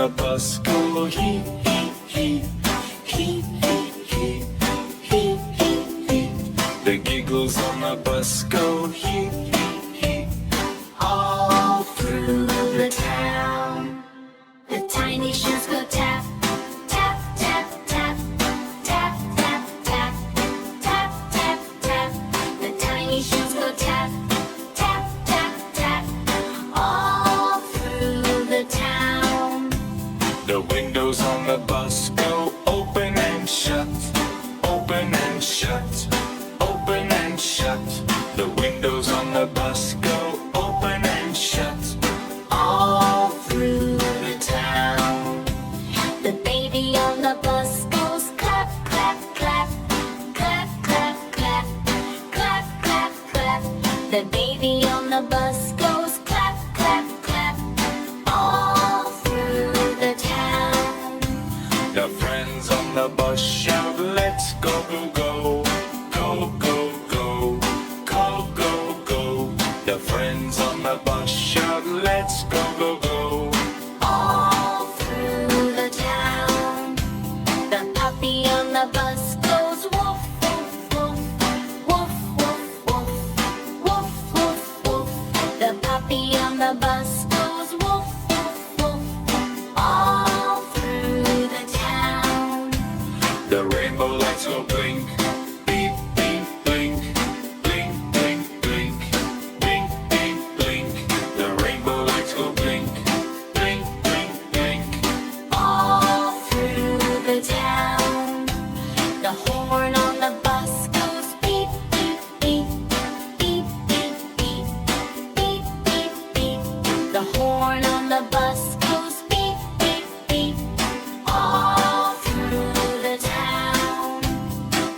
the bus go hee hee hee, hee hee hee, hee hee hee. The giggles on the bus go hee hee hee, all through the town. The tiny shoes go tap, tap, tap, tap, tap, tap, tap, tap, tap, tap. The tiny shoes go tap, tap, tap, tap, all through the town. The windows on the bus go open and shut, open and shut, open and shut. The windows on the bus go open and shut, all through the town. The baby on the bus goes clap, clap, clap, clap, clap, clap, clap, clap, clap. The baby on the bus goes clap, clap, clap, all through the town. The friends on the bus shout, let's go, go, go, go, go, go, go, go, go. The friends on the bus shout, let's go, go, go. All through the town. The puppy on the bus goes woof, woof, woof, woof, woof, woof, woof, woof, woof. The puppy on the bus goes woof, woof, woof, all through the town. The rainbow lights go blink, beep, beep, blink, blink, blink, blink, blink, blink, blink. The rainbow lights go blink, blink, blink, blink. All through the town. The horn on the bus goes beep, beep, beep, beep, beep, beep, beep, beep, beep. The horn on the bus goes beep, beep, beep, all through the town.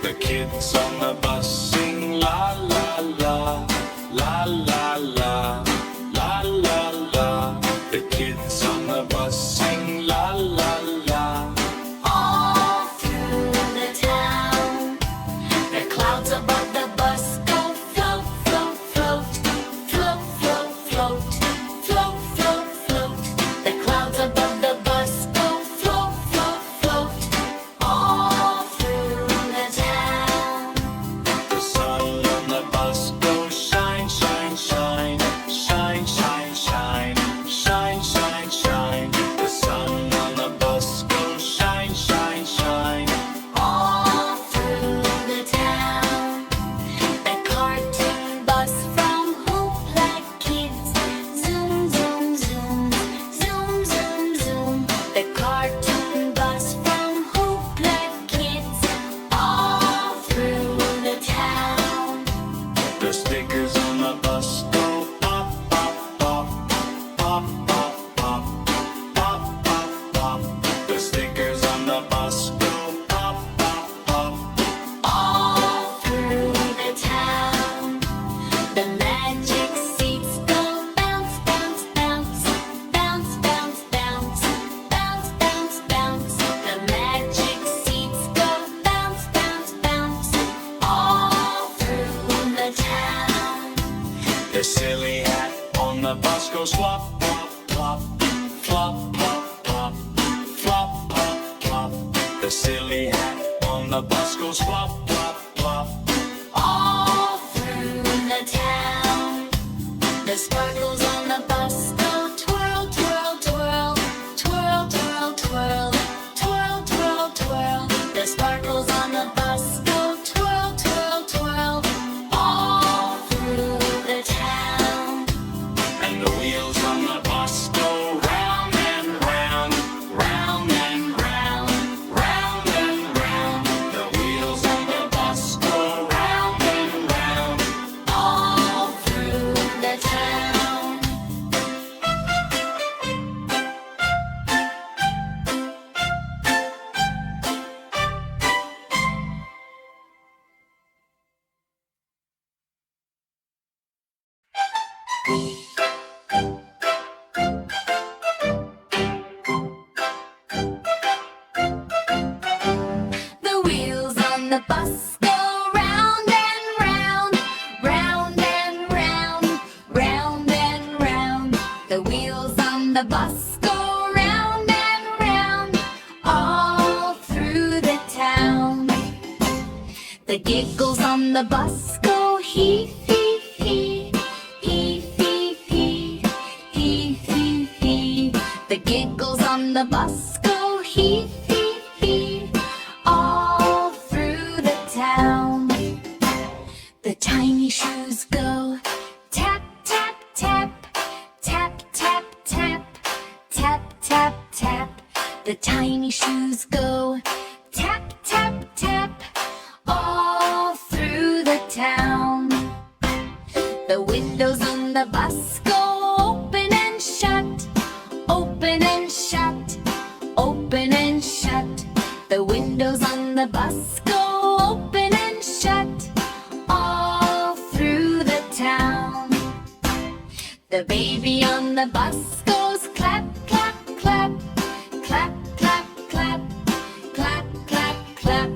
The kids on the bus sing la la la, la la la, la la la. The kids on the bus sing la la la. All through the town. The clouds above the bus go float, float, float, float, float, float, float, float, float. The clouds above the bus go float, float, float, all through the town. The sun on the bus goes shine, shine, shine, shine, shine, shine, shine, shine, shine. The sun on the bus goes shine, shine, shine. All through the town. The cartoon bus from Hoopla Kids. Zoom, zoom, zoom, zoom, zoom, zoom. The cartoon bus from Hoopla Kids. All through the town. The stickers on the bus go pop, pop, pop, pop, pop, pop, pop, pop, pop. The stickers on the bus go pop, pop, pop. All through the town. The magic seats go bounce, bounce, bounce, bounce, bounce, bounce, bounce, bounce, bounce. The magic seats go bounce, bounce, bounce, all through the town. The silly hat on the bus goes flop, flop, flop, flop, flop, flop, flop, flop, flop. The silly hat on the bus goes flop, flop, flop. All through the town. The sparkles on the bus go twirl, twirl, twirl, twirl, twirl, twirl, twirl, twirl, twirl. The sparkles on the bus go twirl, twirl, twirl, all through the town. And the wheels on the bus go round and round, round and round, round and round. The wheels on the bus go round and round, All through the town. The wheels on the bus go round and round, round and round, round and round. The wheels on the bus go round and The giggles on the bus go heave, heave, heave, heave, heave, heave, heave, heave, heave. The giggles on the bus go heave, heave, heave, all through the town. The tiny shoes go tap, tap, tap, tap, tap, tap, tap, tap, tap. The tiny shoes go tap, tap, tap, all through the town. The windows on the bus go open and shut, open and shut, open and shut. The windows on the bus go open and shut, all through the town. The baby on the bus goes clap, clap, clap, clap, clap, clap, clap, clap, clap.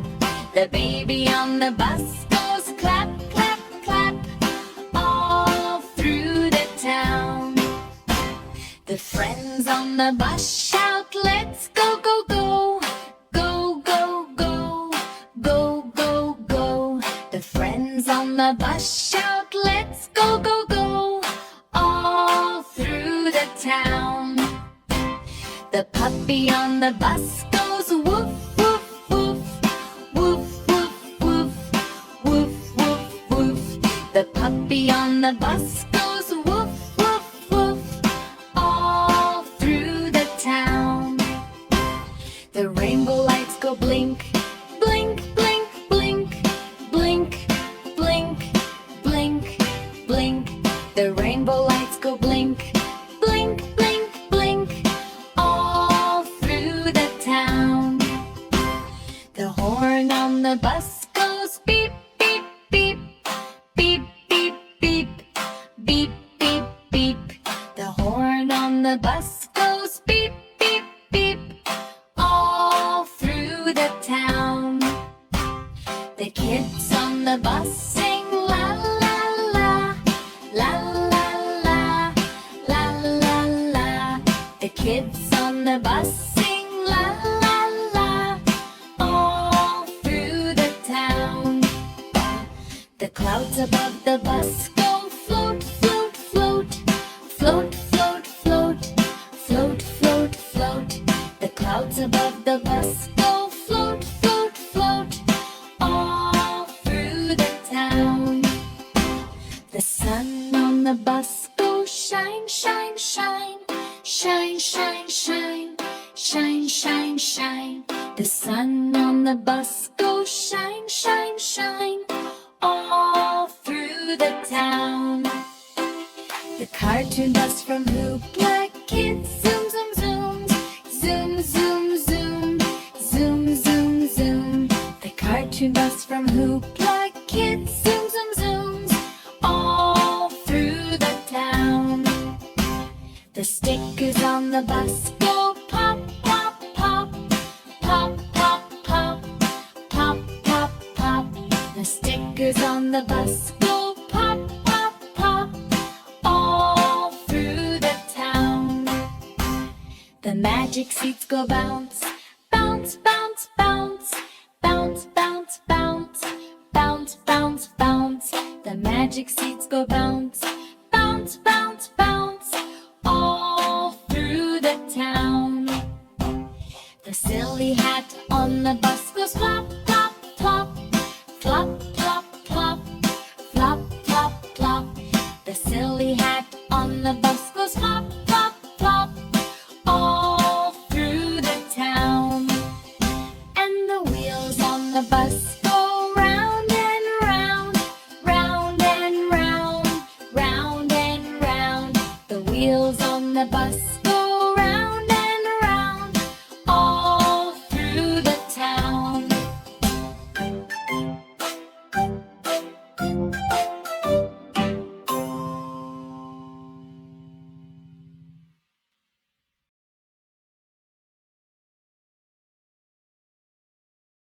The baby on the bus goes clap, clap, clap, all through the town. The friends on the bus shout, let's go, go, go, go, go, go, go, go, go. The friends on the bus shout, let's go, go, go, all through the town. The puppy on the bus goes woof, woof, woof, woof, woof, woof, woof, woof, woof. The puppy on the bus goes woof, woof, woof, all through the town. The rainbow lights go blink, blink, blink, blink, blink, blink, blink, blink. The rainbow lights go blink, blink, blink, blink, all through the town. The horn on the bus goes beep, beep, beep, beep, beep, beep, beep, beep, beep. The horn on the bus goes beep, beep, beep, all through the town. The kids on the bus sing la la la, la la la, la la la. The kids on the bus sing la la la, all through the town. The clouds above the bus go float, float, float, float, float, float, float, float, float. The clouds above the bus go float, float, float, all through the town. The sun on the bus goes shine, shine, shine, shine, shine, shine, shine, shine, shine. The sun on the bus goes shine, shine, shine, all through the town. The cartoon bus from Hoopla Kids zoom, zoom, zooms, zoom, zoom, zoom, zoom, zoom, zoom. The cartoon bus from Hoopla Kids zoom, zoom, zooms, all through the town. The stickers on the bus go pop, pop, pop, pop, pop, pop, pop, pop, pop. The stickers on the bus go pop, pop, pop, all through the town. The magic seats go bounce, bounce, bounce, bounce, bounce, bounce, bounce, bounce, bounce, bounce. The magic seats go bounce, bounce, bounce, bounce, all through the town. The silly hat on the bus goes flop, flop, flop, flop, flop, flop, flop, flop, flop. The silly hat on the bus goes flop, flop, flop, all through the town. And the wheels on the bus go round and round, round and round, round and round. The wheels on the bus